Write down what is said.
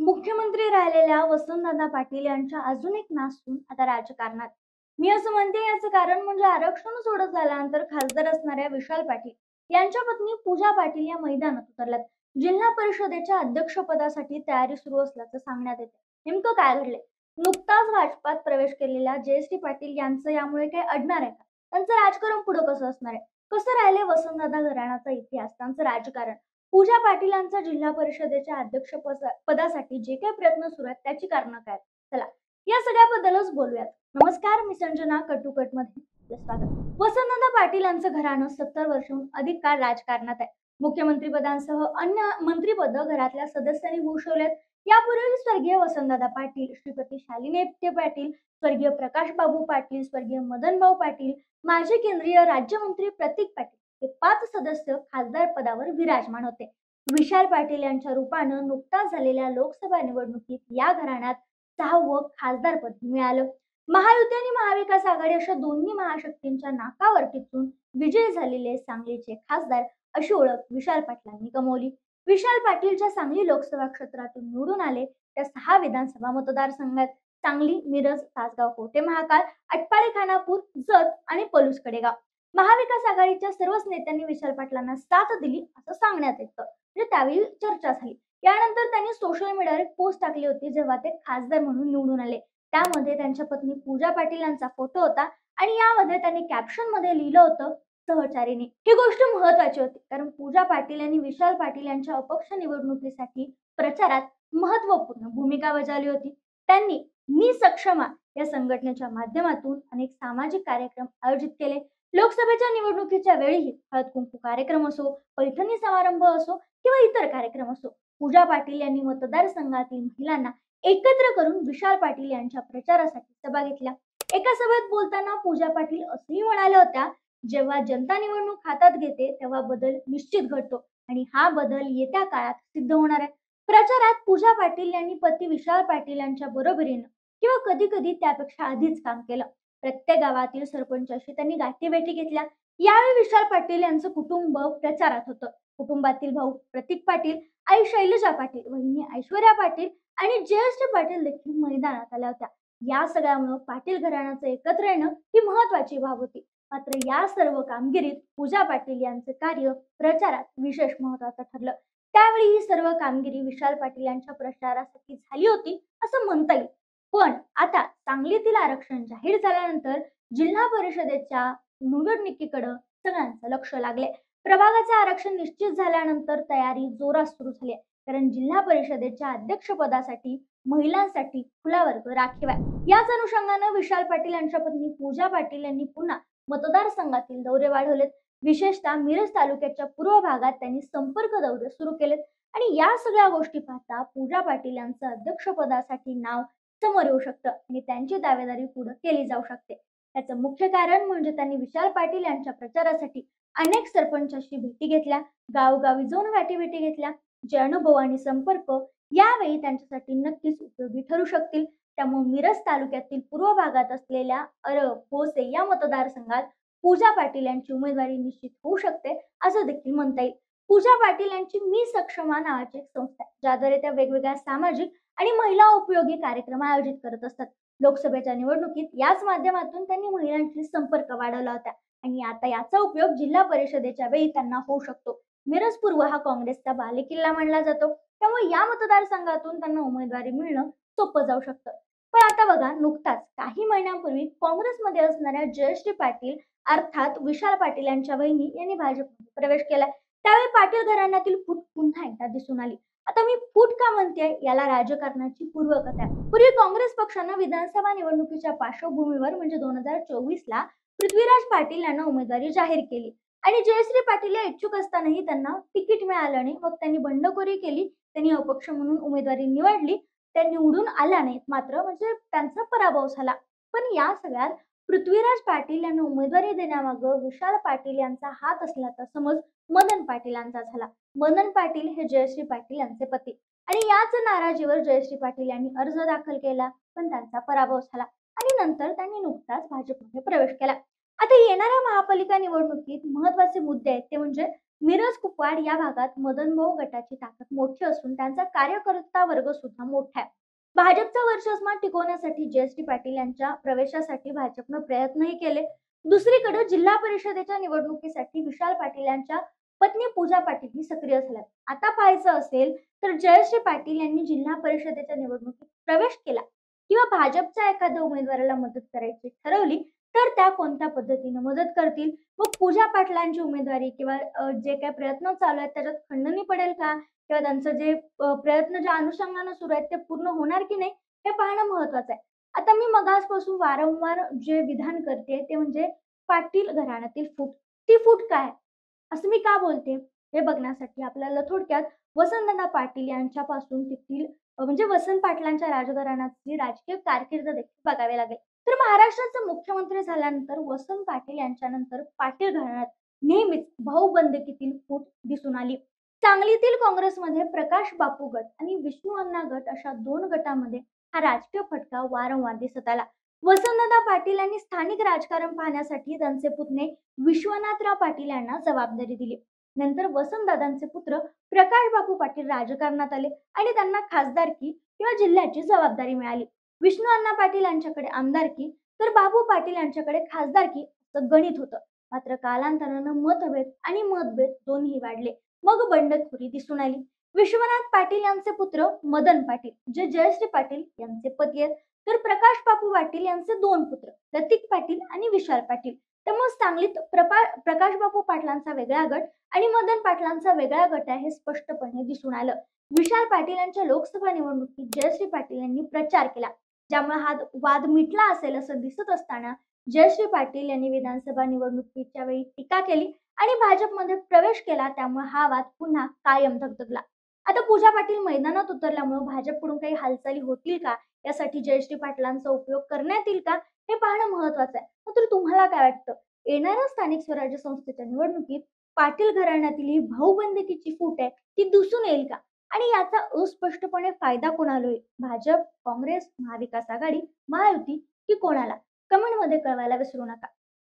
मुख्यमंत्री राहिलेल्या वसंतदादा पाटील यांच्या अजून एक नासून आता राजकारणात. मी असं म्हणते याचं कारण म्हणजे आरक्षण सोडत झाल्यानंतर खासदार असणाऱ्या विशाल पाटील यांच्या पत्नी पूजा पाटील या मैदानात उतरल्यात. जिल्हा परिषदेच्या अध्यक्षपदासाठी तयारी सुरू असल्याचं सांगण्यात येते. नेमकं काय घडलंय? नुकताच भाजपात प्रवेश केलेल्या जयश्री पाटील यांचं यामुळे काही अडणार आहे का? त्यांचं राजकारण पुढे कसं असणार आहे? कसं राहिले वसंतदादा घराण्याचा इतिहास, त्यांचं राजकारण? पूजा पाटीलांचा जिल्हा परिषदेच्या अध्यक्ष पदासाठी जे काही प्रयत्न सुरू आहेत त्याची कारणं काय? चला या सगळ्याबद्दलच बोलूयात. नमस्कार, मी संजना कटुकट मध्ये स्वागत. वसंतदादा पाटील यांचं घराणं 70 वर्षांहून अधिक काळ राजकारणात आहे. मुख्यमंत्री पदांसह अन्य मंत्रिपद घरातल्या सदस्यांनी भूषवलेत. यापूर्वी स्वर्गीय वसंतदादा पाटील, श्रीमती शालिनी एपटे पाटील, स्वर्गीय प्रकाश बाबू पाटील, स्वर्गीय मदनभाऊ पाटील, माजी केंद्रीय राज्यमंत्री प्रतीक पाटील हे 5 सदस्य खासदार पदावर विराजमान होते. विशाल पाटील यांच्या रूपानं नुकताच झालेल्या लोकसभा निवडणुकीत या घराण्यात 6वं खासदारपद मिळालं. महायुती आणि महाविकास आघाडी अशा दोन्ही महाशक्तींच्या नाकावर टिचून विजयी झालेले सांगलीचे खासदार अशी ओळख विशाल पाटलांनी कमवली. विशाल पाटील ज्या सांगली लोकसभा क्षेत्रातून निवडून आले त्या 6 विधानसभा मतदारसंघात सांगली, मिरज, तासगाव, कोटे महाकाळ, आटपाडी, खानापूर, जत आणि पलूस कडेगाव. महाविकास आघाडीच्या सर्वच नेत्यांनी विशाल पाटलांना साथ दिली असं सांगण्यात येतं. म्हणजे त्यावेळी चर्चा झाली. यानंतर त्यांनी सोशल मीडियावर एक पोस्ट टाकली होती जेव्हा ते खासदार म्हणून निवडून आले. त्यामध्ये त्यांच्या पत्नी पूजा पाटील यांचा फोटो होता आणि यामध्ये त्यांनी कॅप्शन मध्ये लिहिलं होतं, सहचारिणी. ही गोष्ट महत्वाची होती कारण पूजा पाटील यांनी विशाल पाटील यांच्या अपक्ष निवडणुकीसाठी प्रचारात महत्वपूर्ण भूमिका बजावली होती. त्यांनी मी सक्षमा या संघटनेच्या माध्यमातून अनेक सामाजिक कार्यक्रम आयोजित केले. लोकसभेच्या निवडणुकीच्या वेळीही हळद कुंकू कार्यक्रम असो, पैठणी समारंभ असो किंवा इतर कार्यक्रम असो, पूजा पाटील यांनी मतदारसंघातील महिलांना एकत्र करून विशाल पाटील यांच्या प्रचारासाठी सभा घेतल्या. एका सभेत बोलताना पूजा पाटील असंही म्हणाल्या होत्या, जेव्हा जनता निवडणूक हातात घेते तेव्हा बदल निश्चित घडतो आणि हा बदल येत्या काळात सिद्ध होणार आहे. प्रचारात पूजा पाटील यांनी पती विशाल पाटील यांच्या बरोबरीनं किंवा कधी कधी त्यापेक्षा आधीच काम केलं. प्रत्येक गावातील सरपंचाशी त्यांनी गाठीभेटी घेतल्या. यावेळी विशाल पाटील यांचं कुटुंब प्रचारात होतं. कुटुंबातील भाऊ प्रतीक पाटील, आई शैलजा पाटील, वहिनी ऐश्वर्या पाटील आणि ज्येष्ठ पाटील देखील मैदानात आल्या होत्या. या सगळ्यामुळे पाटील घराण्याचं एकत्र येणं ही महत्वाची बाब होती. मात्र या सर्व कामगिरीत पूजा पाटील यांचं कार्य प्रचारात विशेष महत्वाचं ठरलं. त्यावेळी ही सर्व कामगिरी विशाल पाटील यांच्या प्रचारासाठी झाली होती असं म्हणता येईल. पण आता सांगलीतील आरक्षण जाहीर झाल्यानंतर जिल्हा परिषदेच्या निवडणुकीकडे सगळ्यांचं लक्ष लागले. प्रभागाचं आरक्षण निश्चित झाल्यानंतर तयारी जोरात सुरू झाली आहे. कारण जिल्हा परिषदेच्या अध्यक्षपदासाठी महिलांसाठी खुला वर्ग राखीव आहे. याच अनुषंगानं विशाल पाटील यांच्या पत्नी पूजा पाटील यांनी पुन्हा मतदारसंघातील दौरे वाढवलेत. विशेषतः मिरज तालुक्याच्या पूर्व भागात त्यांनी संपर्क दौरे सुरू केलेत आणि या सगळ्या गोष्टी पाहता पूजा पाटील यांचं अध्यक्षपदासाठी नाव समोर येऊ शकतं आणि त्यांची दावेदारी पुढे केली जाऊ शकते. त्याचं मुख्य कारण म्हणजे त्यांनी विशाल पाटील यांच्या प्रचारासाठी अनेक सरपंचांशी भेटी घेतल्या, गावोगावी जाऊन गाठीभेटी घेतल्या, जे अनुभव आणि संपर्क यावेळी त्यांच्यासाठी नक्कीच उपयोगी ठरू शकतील. त्यामुळे मिरज तालुक्यातील पूर्व भागात असलेल्या अरब, भोसे या मतदारसंघात पूजा पाटील यांची उमेदवारी निश्चित होऊ शकते असं देखील म्हणता येईल. पूजा पाटील यांची मी सक्षमा नावाची एक संस्था आहे, ज्याद्वारे त्या वेगवेगळ्या सामाजिक आणि महिला उपयोगी कार्यक्रम आयोजित करत असतात. लोकसभेच्या निवडणुकीत याच माध्यमातून त्यांनी महिलांशी संपर्क वाढवला होता आणि आता याचा उपयोग जिल्हा परिषदेच्या वेळी त्यांना होऊ शकतो. मिरज पूर्व हा काँग्रेसचा बालेकिल्ला मानला जातो, त्यामुळे या मतदारसंघातून त्यांना उमेदवारी मिळणं सोपं जाऊ शकतं. पण आता बघा, नुकताच काही महिन्यांपूर्वी काँग्रेसमध्ये असणाऱ्या जयश्री पाटील अर्थात विशाल पाटील यांच्या बहिणी यांनी भाजपमध्ये प्रवेश केला. त्यावेळी पाटील घराण्यातील फूट पुन्हा एकदा दिसून आली. आता मी फूट का म्हणते, याला राजकारणाची पूर्वकथा आहे. पूर्वी काँग्रेस पक्षानं विधानसभा निवडणुकीच्या पार्श्वभूमीवर म्हणजे 2024 ला पृथ्वीराज पाटील यांना उमेदवारी जाहीर केली आणि जयश्री पाटील या इच्छुक असतानाही त्यांना तिकीट मिळालं नाही. मग त्यांनी बंडखोरी केली, त्यांनी अपक्ष म्हणून उमेदवारी निवडली. त्या निवडून आल्या नाहीत, मात्र म्हणजे त्यांचा पराभव झाला. पण या सगळ्यात पृथ्वीराज पाटील यांना उमेदवारी देण्यामागं विशाल पाटील यांचा हात असल्याचा समज मदन पाटीलांचा झाला. मदन पाटील हे जयश्री पाटील यांचे पती आणि याच नाराजीवर जयश्री पाटील यांनी अर्ज दाखल केला, पण त्यांचा पराभव झाला आणि नंतर त्यांनी नुकताच भाजपमध्ये प्रवेश केला. आता येणाऱ्या महापालिका निवडणुकीत महत्वाचे मुद्दे आहेत ते म्हणजे मिरज कुपवाड या भागात मदनभाऊ गटाची ताकद मोठी असून त्यांचा कार्यकर्ता वर्ग सुद्धा मोठा आहे. भाजपचा वर्चस्व टिकवण्यासाठी जयश्री पाटील यांच्या प्रवेशासाठी भाजपनं प्रयत्नही केले. दुसरीकडे जिल्हा परिषदेच्या निवडणुकीसाठी विशाल पाटील यांच्या पत्नी पूजा पाटील ही सक्रिय झाल्यात. आता पाहायचं असेल तर जयश्री पाटील यांनी जिल्हा परिषदेच्या निवडणुकीत प्रवेश केला किंवा भाजपच्या एखाद्या उमेदवाराला मदत करायची ठरवली तर त्या कोणत्या पद्धतीने मदत करतील. मग पूजा पाटलांची उमेदवारी किंवा जे काही प्रयत्न चालू आहेत त्याच्यात खंडणी पडेल का? किंवा त्यांचं जे प्रयत्न ज्या अनुषंगानं सुरू आहेत ते पूर्ण होणार की नाही हे पाहणं महत्वाचं आहे. आता मी मगासपासून वारंवार जे विधान करते ते म्हणजे पाटील घराण्यातील फूट. ती फूट काय? असं मी का बोलते? हे बघण्यासाठी आपल्याला थोडक्यात वसंतदादा पाटील यांच्यापासून तेथील म्हणजे वसंत पाटलांच्या राजघराण्याची राजकीय कारकीर्द देखील बघावी लागेल. तर महाराष्ट्राचे मुख्यमंत्री झाल्यानंतर वसंत पाटील यांच्यानंतर पाटील घराण्यात नेहमीच भाऊबंदकीतील फूट दिसून आली. सांगलीतील काँग्रेसमध्ये प्रकाश बापू गट आणि विष्णू अण्णा गट अशा दोन गटांमध्ये हा राजकीय फटका वारंवार दिसत आला. वसंतदादा पाटील यांनी स्थानिक राजकारण पाहण्यासाठी त्यांचे पुतणे विश्वनाथराव पाटील यांना जबाबदारी दिली. नंतर वसंतदादांचे पुत्र प्रकाश बापू पाटील राजकारणात आले आणि त्यांना खासदारकी किंवा जिल्ह्याची जबाबदारी मिळाली. विष्णू अण्णा पाटील यांच्याकडे आमदारकी तर बाबू पाटील यांच्याकडे खासदारकी असं गणित होतं. मात्र कालांतरानं मतभेद आणि मतभेद दोन्ही वाढले. मग बंडखोरी दिसून आली. विश्वनाथ पाटील यांचे पुत्र मदन पाटील जे जयश्री पाटील यांचे पती आहेत तर प्रकाश बापू पाटील यांचे दोन पुत्र प्रतीक पाटील आणि विशाल पाटील. त्यामुळे सांगलीत प्रकाश बापू पाटलांचा वेगळा गट आणि मदन पाटलांचा वेगळा गट आहे हे स्पष्टपणे दिसून आलं. विशाल पाटील यांच्या लोकसभा निवडणुकीत जयश्री पाटील यांनी प्रचार केला ज्यामुळे हा वाद मिटला असेल असं दिसत असताना जयश्री पाटील यांनी विधानसभा निवडणुकीच्या वेळी टीका केली आणि भाजपमध्ये प्रवेश केला त्यामुळे हा वाद पुन्हा कायम धगधगला. आता पूजा पाटील मैदानात उतरल्यामुळे भाजपकडून काही हालचाली होतील का यासाठी जयश्री पाटलांचा उपयोग करण्यात येईल का हे पाहणं महत्वाचं आहे. तर तुम्हाला काय वाटतं? येणाऱ्या स्थानिक स्वराज्य संस्थेच्या निवडणुकीत पाटील घराण्यातील ही भाऊबंदकीची फूट आहे ती दिसून येईल का? आणि याचा अस्पष्टपणे फायदा कोणाला होईल? भाजप, काँग्रेस, महाविकास आघाडी, महायुती की कोणाला? कमेंटमध्ये कळवायला विसरू नका.